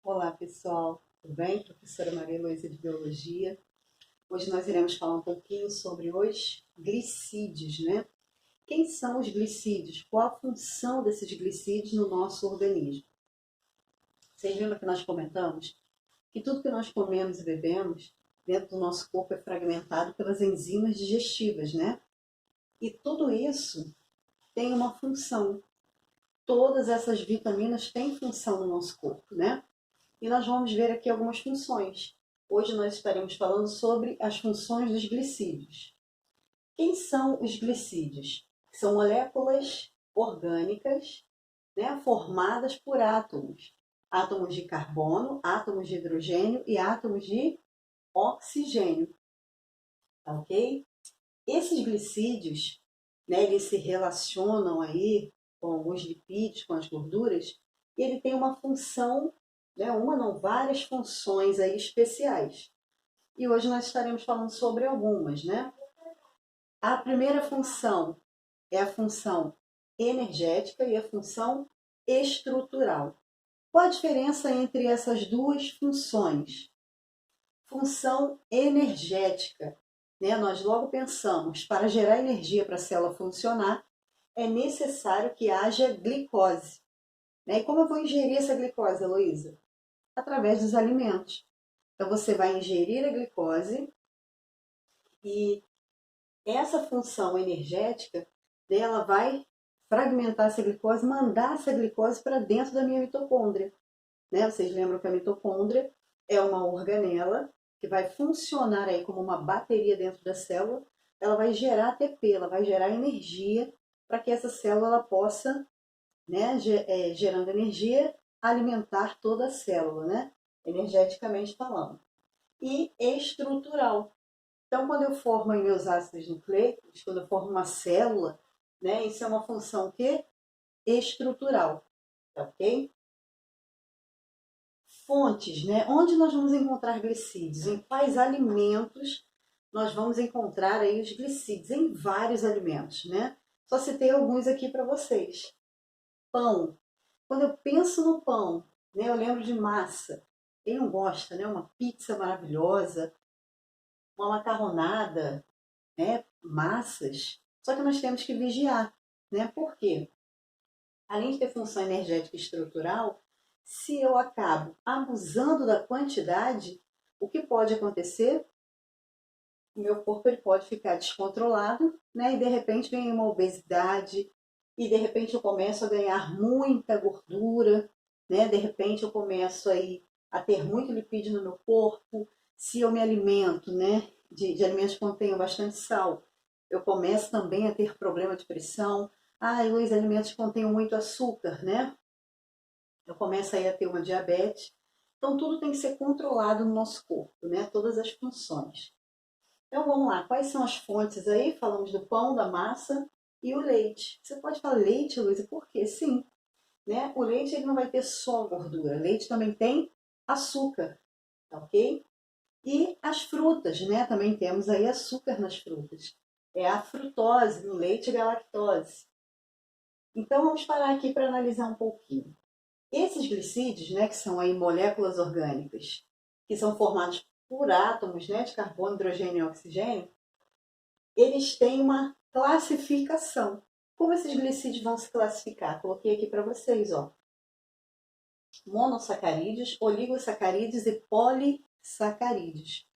Olá pessoal, tudo bem? Professora Maria Luísa de Biologia. Hoje nós iremos falar um pouquinho sobre os glicídios, né? Quem são os glicídios? Qual a função desses glicídios no nosso organismo? Vocês lembram que nós comentamos que tudo que nós comemos e bebemos dentro do nosso corpo é fragmentado pelas enzimas digestivas, né? E tudo isso tem uma função. Todas essas vitaminas têm função no nosso corpo, né? E nós vamos ver aqui algumas funções. Hoje nós estaremos falando sobre as funções dos glicídios. Quem são os glicídios? São moléculas orgânicas, né, formadas por átomos. Átomos de carbono, átomos de hidrogênio e átomos de oxigênio. Tá ok? Esses glicídios, né, eles se relacionam aí com os lipídios, com as gorduras, e ele tem uma função, né, uma não, várias funções aí especiais. E hoje nós estaremos falando sobre algumas, né? A primeira função é a função energética e a função estrutural. Qual a diferença entre essas duas funções? Função energética, né? Nós logo pensamos, para gerar energia para a célula funcionar, é necessário que haja glicose. Né? E como eu vou ingerir essa glicose, Heloísa? Através dos alimentos. Então você vai ingerir a glicose e essa função energética dela vai fragmentar essa glicose, mandar essa glicose para dentro da minha mitocôndria. Né? Vocês lembram que a mitocôndria é uma organela que vai funcionar aí como uma bateria dentro da célula. Ela vai gerar ATP, ela vai gerar energia para que essa célula ela possa, né, gerando energia, alimentar toda a célula, né? Energeticamente falando. E estrutural. Então, quando eu formo aí meus ácidos nucleicos, quando eu formo uma célula, né, isso é uma função que estrutural, tá ok? Fontes, né? Onde nós vamos encontrar glicídios? Em quais alimentos nós vamos encontrar aí os glicídios? Em vários alimentos, né? Só citei alguns aqui para vocês. Pão. Quando eu penso no pão, né, eu lembro de massa. Quem não gosta, né? Uma pizza maravilhosa, uma macarronada, né? Massas. Só que nós temos que vigiar, né? Por quê? Além de ter função energética e estrutural, se eu acabo abusando da quantidade, o que pode acontecer? O meu corpo ele pode ficar descontrolado, né? E de repente vem uma obesidade, e de repente eu começo a ganhar muita gordura, né? De repente eu começo aí a ter muito lipídio no meu corpo. Se eu me alimento, né? De alimentos que contêm bastante sal, eu começo também a ter problema de pressão. Ah, e os alimentos que contêm muito açúcar, né? Eu começo aí a ter uma diabetes. Então, tudo tem que ser controlado no nosso corpo, né? Todas as funções. Então, vamos lá. Quais são as fontes aí? Falamos do pão, da massa e o leite. Você pode falar leite, Luísa, por quê? Sim, né? O leite ele não vai ter só gordura. O leite também tem açúcar, tá ok? E as frutas, né? Também temos aí açúcar nas frutas. É a frutose no leite e a lactose. Então, vamos parar aqui para analisar um pouquinho. Esses glicídios, né, que são aí moléculas orgânicas, que são formados por átomos, né, de carbono, hidrogênio e oxigênio, eles têm uma classificação. Como esses glicídios vão se classificar? Coloquei aqui para vocês, ó. Monossacarídeos, oligosacarídeos e polissacarídeos.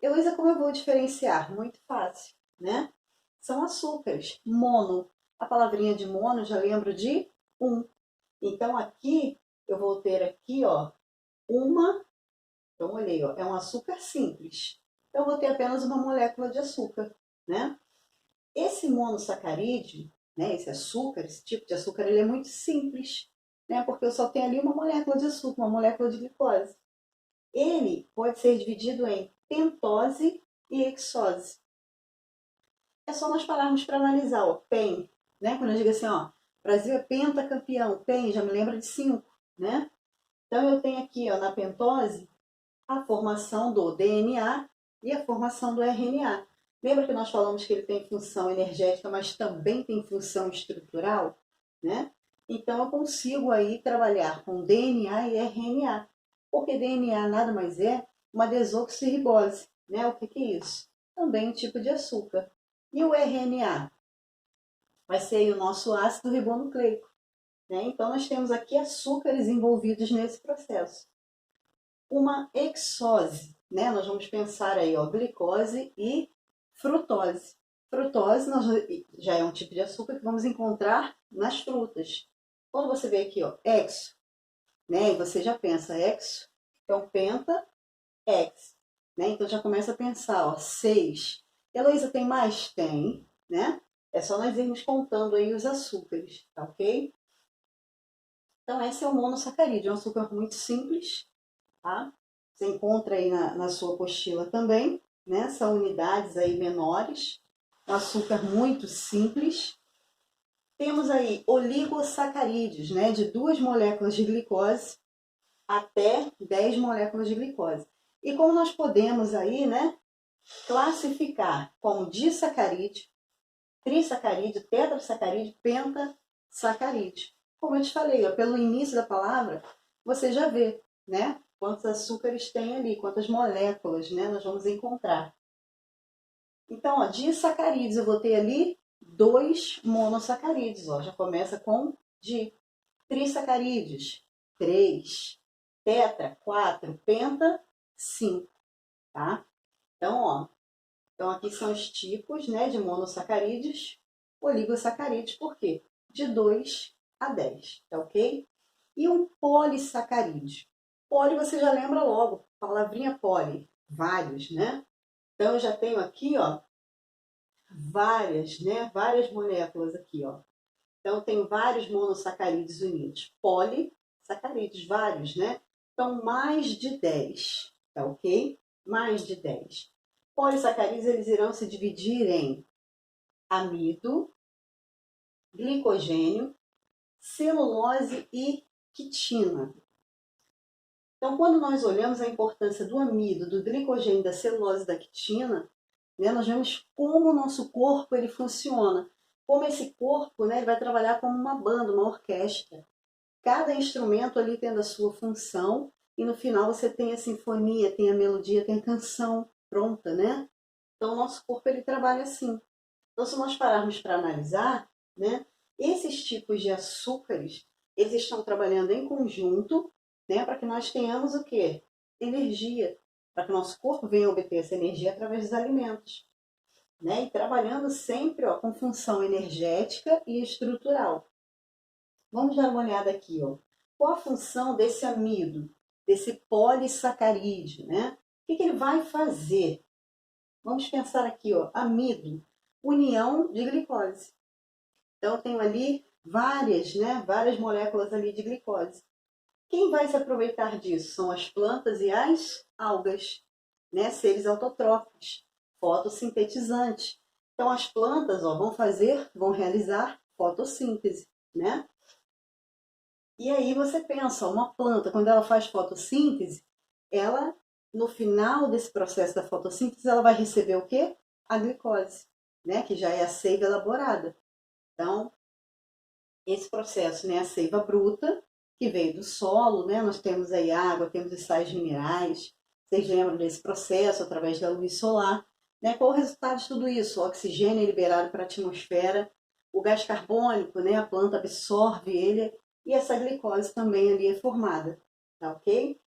Heloísa, como eu vou diferenciar? Muito fácil, né? São açúcares. Mono. A palavrinha de mono já lembro de um. Então, aqui, eu vou ter aqui, ó, então, olhei, ó, é um açúcar simples. Então, eu vou ter apenas uma molécula de açúcar, né? Esse monossacarídeo, né, esse açúcar, esse tipo de açúcar, ele é muito simples, né? Porque eu só tenho ali uma molécula de açúcar, uma molécula de glicose. Ele pode ser dividido em pentose e hexose. É só nós pararmos para analisar, ó, PEN, né? Quando eu digo assim, ó, Brasil é pentacampeão, PEN já me lembra de 5, né? Então eu tenho aqui, ó, na pentose, a formação do DNA e a formação do RNA. Lembra que nós falamos que ele tem função energética, mas também tem função estrutural, né? Então eu consigo aí trabalhar com DNA e RNA. Porque DNA nada mais é uma desoxirribose, né? O que que é isso? Também um tipo de açúcar. E o RNA? Vai ser aí o nosso ácido ribonucleico, né? Então, nós temos aqui açúcares envolvidos nesse processo. Uma hexose, né? Nós vamos pensar aí, ó, glicose e frutose. Frutose já é um tipo de açúcar que vamos encontrar nas frutas. Quando você vê aqui, ó, hexo, né? E você já pensa hexo, então penta, hex, né? Então já começa a pensar, ó, 6. Heloísa, tem mais? Tem, né? É só nós irmos contando aí os açúcares, tá ok? Então esse é o monossacarídeo, é um açúcar muito simples, tá? Você encontra aí na sua apostila também, né? São unidades aí menores, um açúcar muito simples. Temos aí oligosacarídeos, né? De 2 moléculas de glicose até 10 moléculas de glicose. E como nós podemos aí, né? Classificar como disacarídeo, trissacarídeo, tetrasacarídeo, pentasacarídeo. Como eu te falei, ó, pelo início da palavra, você já vê, né? Quantos açúcares tem ali, quantas moléculas, né? Nós vamos encontrar. Então, ó, disacarídeos, eu vou ter ali 2 monossacarídeos, ó, já começa com di. Trissacarídeos, 3. Tetra, 4. Penta, 5, tá? Então, ó, então aqui são os tipos, né, de monossacarídeos, oligosacarídeos, por quê? De 2 a 10, tá ok? E um polissacarídeo. Poli você já lembra logo, palavrinha poli, vários, né? Então eu já tenho aqui, ó, várias, né, várias moléculas aqui, ó. Então tem vários monossacarídeos unidos. Polissacarídeos, vários, né? Então mais de 10, tá ok? Mais de 10. Polissacarídeos, eles irão se dividir em amido, glicogênio, celulose e quitina. Então, quando nós olhamos a importância do amido, do glicogênio, da celulose e da quitina, né, nós vemos como o nosso corpo ele funciona. Como esse corpo, né, ele vai trabalhar como uma banda, uma orquestra. Cada instrumento ali tendo a sua função e no final você tem a sinfonia, tem a melodia, tem a canção pronta, né? Então, o nosso corpo ele trabalha assim. Então, se nós pararmos para analisar, né, esses tipos de açúcares, eles estão trabalhando em conjunto, né, para que nós tenhamos o quê? Energia, para que o nosso corpo venha obter essa energia através dos alimentos, né, e trabalhando sempre, ó, com função energética e estrutural. Vamos dar uma olhada aqui, ó. Qual a função desse amido, desse polissacarídeo, né? O que ele vai fazer? Vamos pensar aqui, ó, amido, união de glicose. Então, eu tenho ali várias, né, várias moléculas ali de glicose. Quem vai se aproveitar disso? São as plantas e as algas, né, seres autotróficos, fotossintetizantes. Então, as plantas, ó, vão realizar fotossíntese, né? E aí você pensa, uma planta, quando ela faz fotossíntese, ela, no final desse processo da fotossíntese, ela vai receber o quê? A glicose, né? Que já é a seiva elaborada. Então, esse processo, né? A seiva bruta, que veio do solo, né? Nós temos aí água, temos os sais minerais. Vocês lembram desse processo através da luz solar, né? Qual o resultado de tudo isso? O oxigênio é liberado para a atmosfera, o gás carbônico, né? A planta absorve ele e essa glicose também ali é formada, tá ok?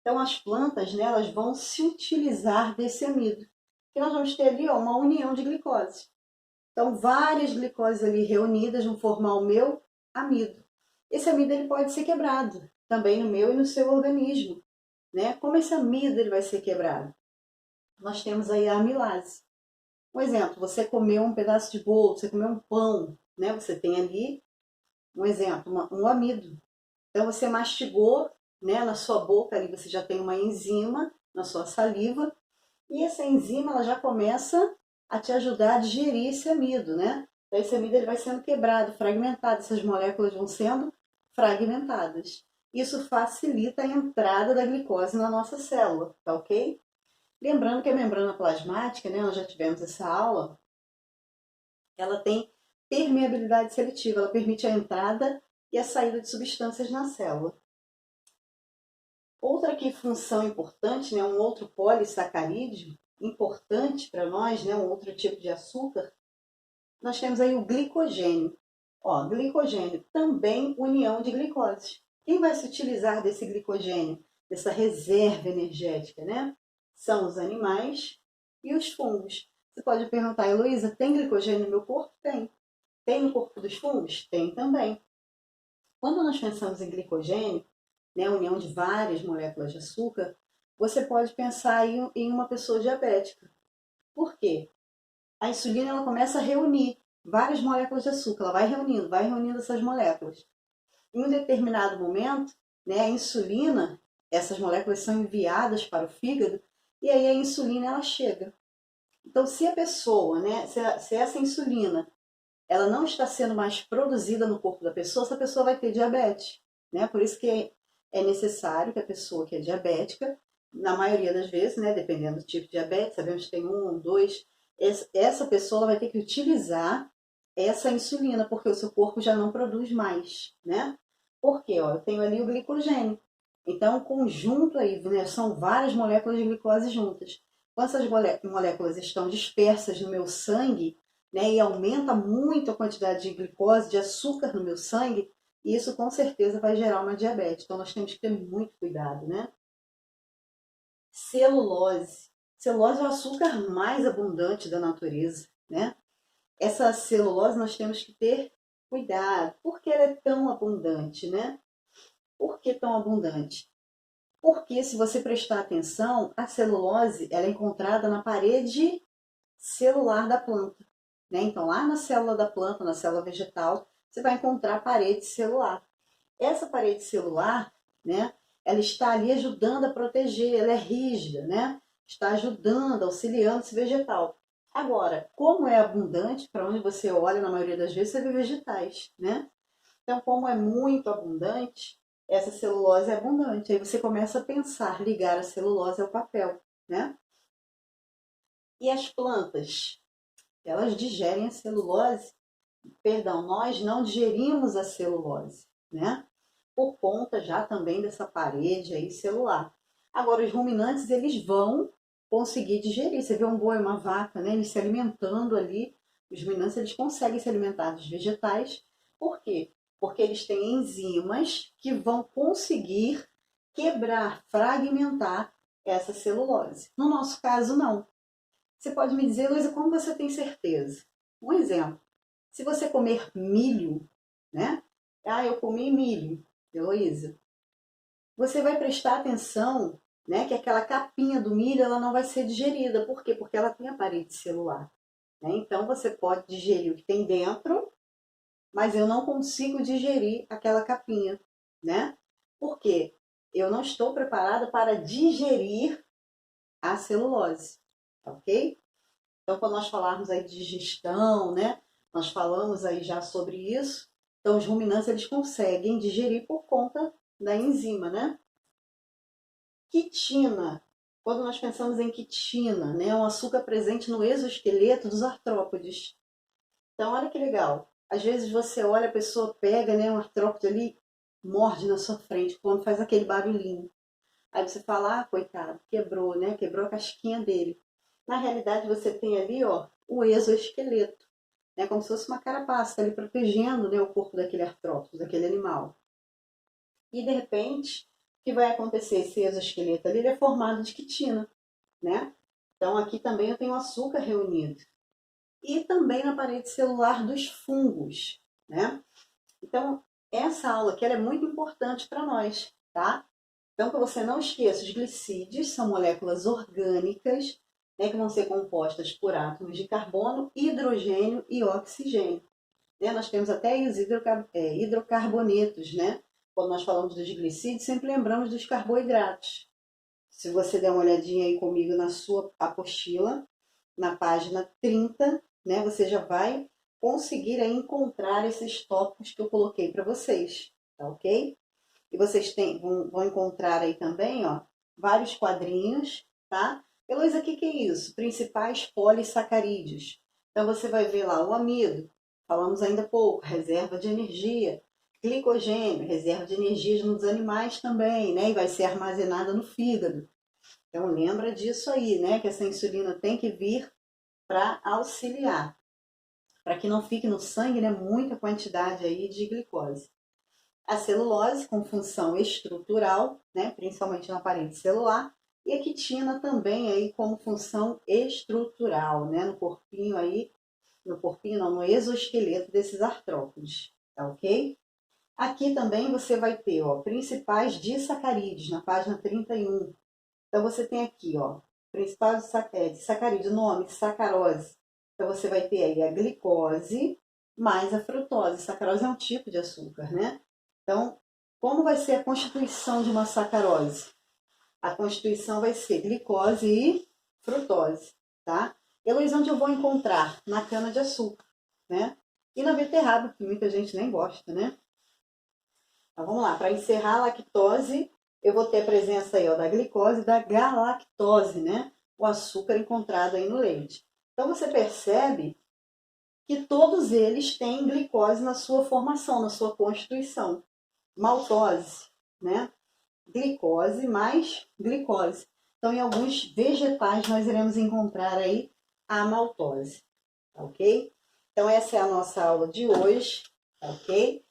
Então as plantas, né, elas vão se utilizar desse amido. E nós vamos ter ali, ó, uma união de glicose. Então várias glicoses ali reunidas vão formar o meu amido. Esse amido ele pode ser quebrado também no meu e no seu organismo, né? Como esse amido ele vai ser quebrado? Nós temos aí a amilase. Um exemplo, você comeu um pedaço de bolo, você comeu um pão, né? Você tem ali um exemplo, um amido. Então você mastigou, né, na sua boca ali você já tem uma enzima na sua saliva e essa enzima ela já começa a te ajudar a digerir esse amido, né? Então esse amido ele vai sendo quebrado, fragmentado, essas moléculas vão sendo fragmentadas. Isso facilita a entrada da glicose na nossa célula, tá ok? Lembrando que a membrana plasmática, né, nós já tivemos essa aula, ela tem permeabilidade seletiva, ela permite a entrada e a saída de substâncias na célula. Ou Outra aqui função importante, né, um outro polissacarídeo importante para nós, né, um outro tipo de açúcar, nós temos aí o glicogênio. Ó, glicogênio, também união de glicose. Quem vai se utilizar desse glicogênio, dessa reserva energética, né? São os animais e os fungos. Você pode perguntar, Heloísa, tem glicogênio no meu corpo? Tem. Tem no corpo dos fungos? Tem também. Quando nós pensamos em glicogênio, né, a união de várias moléculas de açúcar, você pode pensar em uma pessoa diabética. Por quê? A insulina ela começa a reunir várias moléculas de açúcar, ela vai reunindo essas moléculas. Em um determinado momento, né, a insulina, essas moléculas são enviadas para o fígado e aí a insulina ela chega. Então, se a pessoa, né, se essa insulina ela não está sendo mais produzida no corpo da pessoa, essa pessoa vai ter diabetes, né? Por isso que é necessário que a pessoa que é diabética, na maioria das vezes, né, dependendo do tipo de diabetes, sabemos que tem um, dois, essa pessoa vai ter que utilizar essa insulina, porque o seu corpo já não produz mais, né? Por quê? Ó, eu tenho ali o glicogênio. Então, o conjunto aí, né, são várias moléculas de glicose juntas. Quando essas moléculas estão dispersas no meu sangue, né, e aumenta muito a quantidade de glicose, de açúcar no meu sangue, e isso com certeza vai gerar uma diabetes. Então, nós temos que ter muito cuidado, né? Celulose. Celulose é o açúcar mais abundante da natureza, né? Essa celulose nós temos que ter cuidado. Por que ela é tão abundante, né? Por que tão abundante? Porque se você prestar atenção, a celulose ela é encontrada na parede celular da planta, né? Então, lá na célula da planta, na célula vegetal, você vai encontrar a parede celular. Essa parede celular, né, ela está ali ajudando a proteger, ela é rígida, né? Está ajudando, auxiliando esse vegetal. Agora, como é abundante, para onde você olha, na maioria das vezes, você vê vegetais, né? Então, como é muito abundante, essa celulose é abundante. Aí você começa a pensar, ligar a celulose ao papel, né? E as plantas? Elas digerem a celulose. Perdão, nós não digerimos a celulose, né? Por conta já também dessa parede aí celular. Agora, os ruminantes, eles vão conseguir digerir. Você vê um boi, uma vaca, né? Eles se alimentando ali. Os ruminantes, eles conseguem se alimentar dos vegetais. Por quê? Porque eles têm enzimas que vão conseguir quebrar, fragmentar essa celulose. No nosso caso, não. Você pode me dizer, Luísa, como você tem certeza? Um exemplo. Se você comer milho, né? Ah, eu comi milho, Heloísa. Você vai prestar atenção, né, que aquela capinha do milho ela não vai ser digerida. Por quê? Porque ela tem a parede celular. Né? Então você pode digerir o que tem dentro, mas eu não consigo digerir aquela capinha, né? Por quê? Eu não estou preparada para digerir a celulose, ok? Então, quando nós falarmos aí de digestão, né? Nós falamos aí já sobre isso. Então, os ruminantes, eles conseguem digerir por conta da enzima, né? Quitina. Quando nós pensamos em quitina, né? É um açúcar presente no exoesqueleto dos artrópodes. Então, olha que legal. Às vezes você olha, a pessoa pega, né, um artrópode ali, morde na sua frente, quando faz aquele barulhinho. Aí você fala, ah, coitado, quebrou, né? Quebrou a casquinha dele. Na realidade, você tem ali, ó, o exoesqueleto, né? Como se fosse uma carapaça ali protegendo, né, o corpo daquele artrópode, daquele animal. E de repente, o que vai acontecer? Esse exoesqueleto ali, ele é formado de quitina, né? Então aqui também eu tenho açúcar reunido. E também na parede celular dos fungos, né? Então, essa aula aqui ela é muito importante para nós, tá? Então, para você não esqueça, os glicídios são moléculas orgânicas, né, que vão ser compostas por átomos de carbono, hidrogênio e oxigênio. Né? Nós temos até os hidrocarbonetos, né? Quando nós falamos dos glicídios, sempre lembramos dos carboidratos. Se você der uma olhadinha aí comigo na sua apostila, na página 30, né, você já vai conseguir aí encontrar esses tópicos que eu coloquei para vocês, tá ok? E vocês vão encontrar aí também, ó, vários quadrinhos, tá? Heloísa, o que é isso? Principais polissacarídeos. Então, você vai ver lá o amido, falamos ainda pouco, reserva de energia. glicogênio, reserva de energias nos animais também, né? E vai ser armazenada no fígado. Então lembra disso aí, né? Que essa insulina tem que vir para auxiliar, para que não fique no sangue, né, muita quantidade aí de glicose. A celulose com função estrutural, né, principalmente na parede celular, e a quitina também aí como função estrutural, né, no corpinho aí, no exoesqueleto desses artrópodes, tá ok? Aqui também você vai ter, ó, principais disacarídeos, na página 31. Então você tem aqui, ó, principais disacarídeos, nome, sacarose. Então você vai ter aí a glicose mais a frutose. Sacarose é um tipo de açúcar, né? Então, como vai ser a constituição de uma sacarose? A constituição vai ser glicose e frutose, tá? Heloísa, onde eu vou encontrar? Na cana-de-açúcar, né? E na beterraba, que muita gente nem gosta, né? Então vamos lá, para encerrar a lactose, eu vou ter a presença aí, ó, da glicose e da galactose, né? O açúcar encontrado aí no leite. Então você percebe que todos eles têm glicose na sua formação, na sua constituição. Maltose, né? Glicose mais glicose. Então, em alguns vegetais nós iremos encontrar aí a maltose, tá ok? Então, essa é a nossa aula de hoje, tá ok?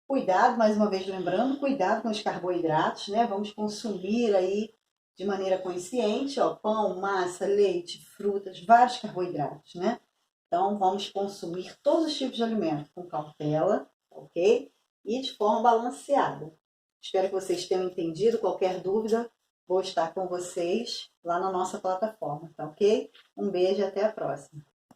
Cuidado, mais uma vez lembrando, cuidado com os carboidratos, né? Vamos consumir aí de maneira consciente, ó, pão, massa, leite, frutas, vários carboidratos, né? Então, vamos consumir todos os tipos de alimento com cautela, ok? E de forma balanceada. Espero que vocês tenham entendido. Qualquer dúvida, vou estar com vocês lá na nossa plataforma, tá ok? Um beijo e até a próxima.